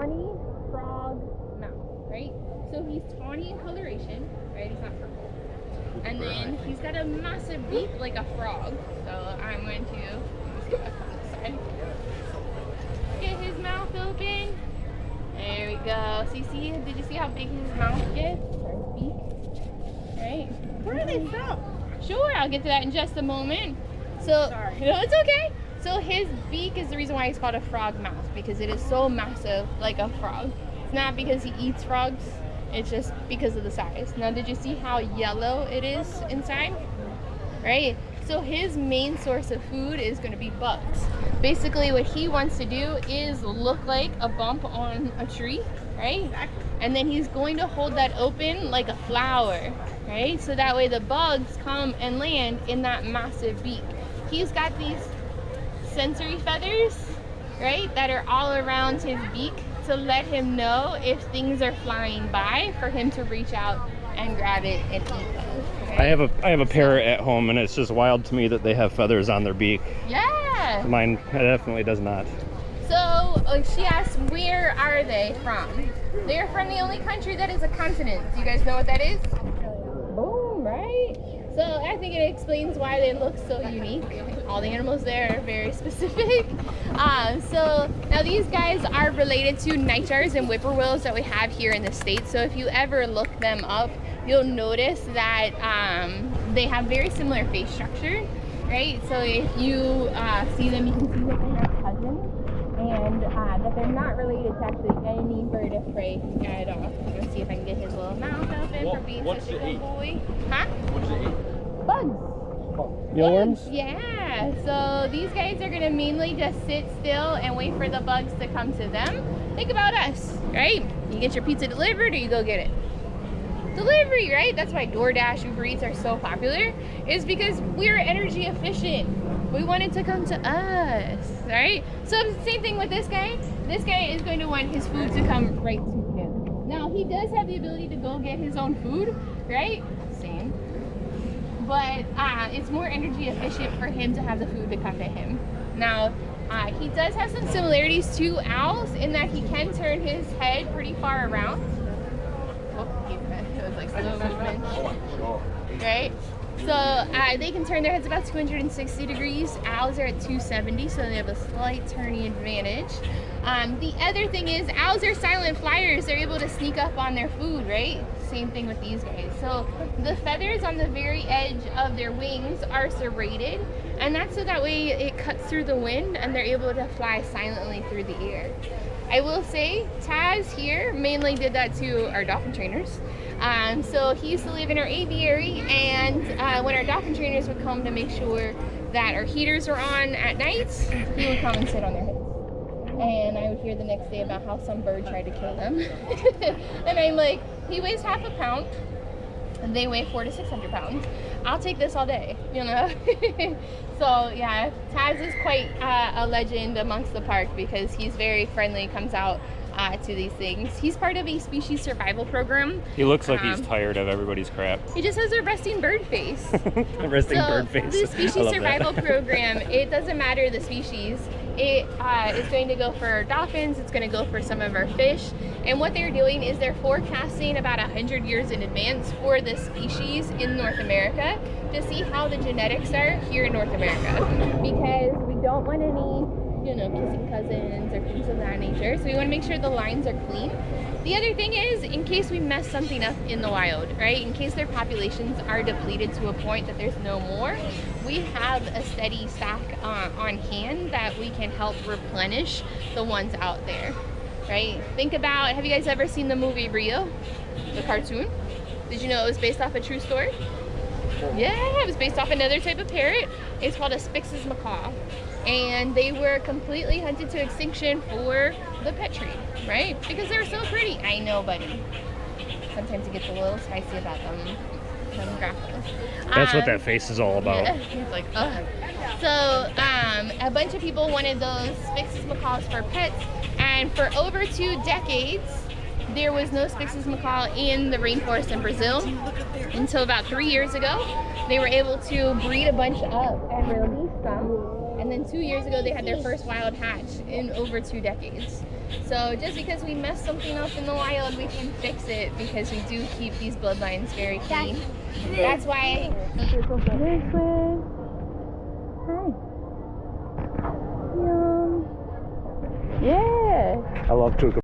tawny frogmouth, right? So he's tawny in coloration, right? He's not purple. And then he's got a massive beak like a frog. So I'm going to, let's get back on this side. Get his mouth open. There we go. So you see, did you see how big his mouth gets? Or his beak? Right? Where are they from? Sure, I'll get to that in just a moment. So, Sorry. no, it's okay. So his beak is the reason why he's called a frog mouth, because it is so massive, like a frog. It's not because he eats frogs, it's just because of the size. Now, did you see how yellow it is inside? Right? So his main source of food is going to be bugs. Basically, what he wants to do is look like a bump on a tree, right? Exactly. And then he's going to hold that open like a flower, right? So that way the bugs come and land in that massive beak. He's got these sensory feathers, right, that are all around his beak to let him know if things are flying by for him to reach out and grab it and eat them. Okay? I have a parrot at home, and it's just wild to me that they have feathers on their beak. Yeah. Mine definitely does not. So she asked, where are they from? They're from the only country that is a continent. Do you guys know what that is? Boom, right? So I think it explains why they look so unique. All the animals there are very specific. So now these guys are related to nightjars and whippoorwills that we have here in the States. So if you ever look them up, you'll notice that they have very similar face structure, right? So if you see them, you can see that they are cousins, and that they're not related to actually any bird of prey at all. I'm gonna see if I can get his little mouth open for being such a good boy. Huh? What's it eat? Bugs. Mealworms? Yeah, so these guys are gonna mainly just sit still and wait for the bugs to come to them. Think about us, right? You get your pizza delivered or you go get it. Delivery, right? That's why DoorDash, Uber Eats are so popular, is because we're energy efficient. We want it to come to us, right? So it's the same thing with this guy. This guy is going to want his food to come right to him. Now, he does have the ability to go get his own food, right? Same. But it's more energy efficient for him to have the food to come to him. Now, he does have some similarities to owls in that he can turn his head pretty far around. Oh, it was like slow movement. Right? So they can turn their heads about 260 degrees. Owls are at 270, so they have a slight turning advantage. The other thing is owls are silent flyers. They're able to sneak up on their food, right? Same thing with these guys. So the feathers on the very edge of their wings are serrated, and that's so that way it cuts through the wind and they're able to fly silently through the air. I will say Taz here mainly did that to our dolphin trainers. So he used to live in our aviary, and when our dolphin trainers would come to make sure that our heaters were on at night, he would come and sit on their heads. And I would hear the next day about how some bird tried to kill them. And I'm like, he weighs half a pound, and they weigh 400 to 600 pounds. I'll take this all day, you know? So yeah, Taz is quite a legend amongst the park because he's very friendly, comes out to these things. He's part of a species survival program. He looks like he's tired of everybody's crap. He just has a resting bird face. A resting bird face. The species survival program, it doesn't matter the species. It is going to go for dolphins, it's going to go for some of our fish, and what they're doing is they're forecasting about 100 years in advance for the species in North America to see how the genetics are here in North America, because we don't want any, you know, kissing cousins or things of that nature, so we want to make sure the lines are clean. The other thing is, in case we mess something up in the wild, right, in case their populations are depleted to a point that there's no more, we have a steady stock on hand that we can help replenish the ones out there, right? Think about, have you guys ever seen the movie Rio, the cartoon? Did you know it was based off a true story? Yeah, it was based off another type of parrot. It's called a Spix's macaw. And they were completely hunted to extinction for the pet tree, right? Because they were so pretty. I know, buddy. Sometimes it gets a little spicy about them. That's what that face is all about. Yeah, it's like, ugh. So a bunch of people wanted those Spix's macaws for pets, and for over 2 decades, there was no Spix's macaw in the rainforest in Brazil until about 3 years ago. They were able to breed a bunch up and release them, and And then 2 years ago, they had their first wild hatch in over 2 decades. So just because we mess something up in the wild, we can fix it because we do keep these bloodlines very clean. That's why. This way. Hi. Yum. Yeah. I love Tuca.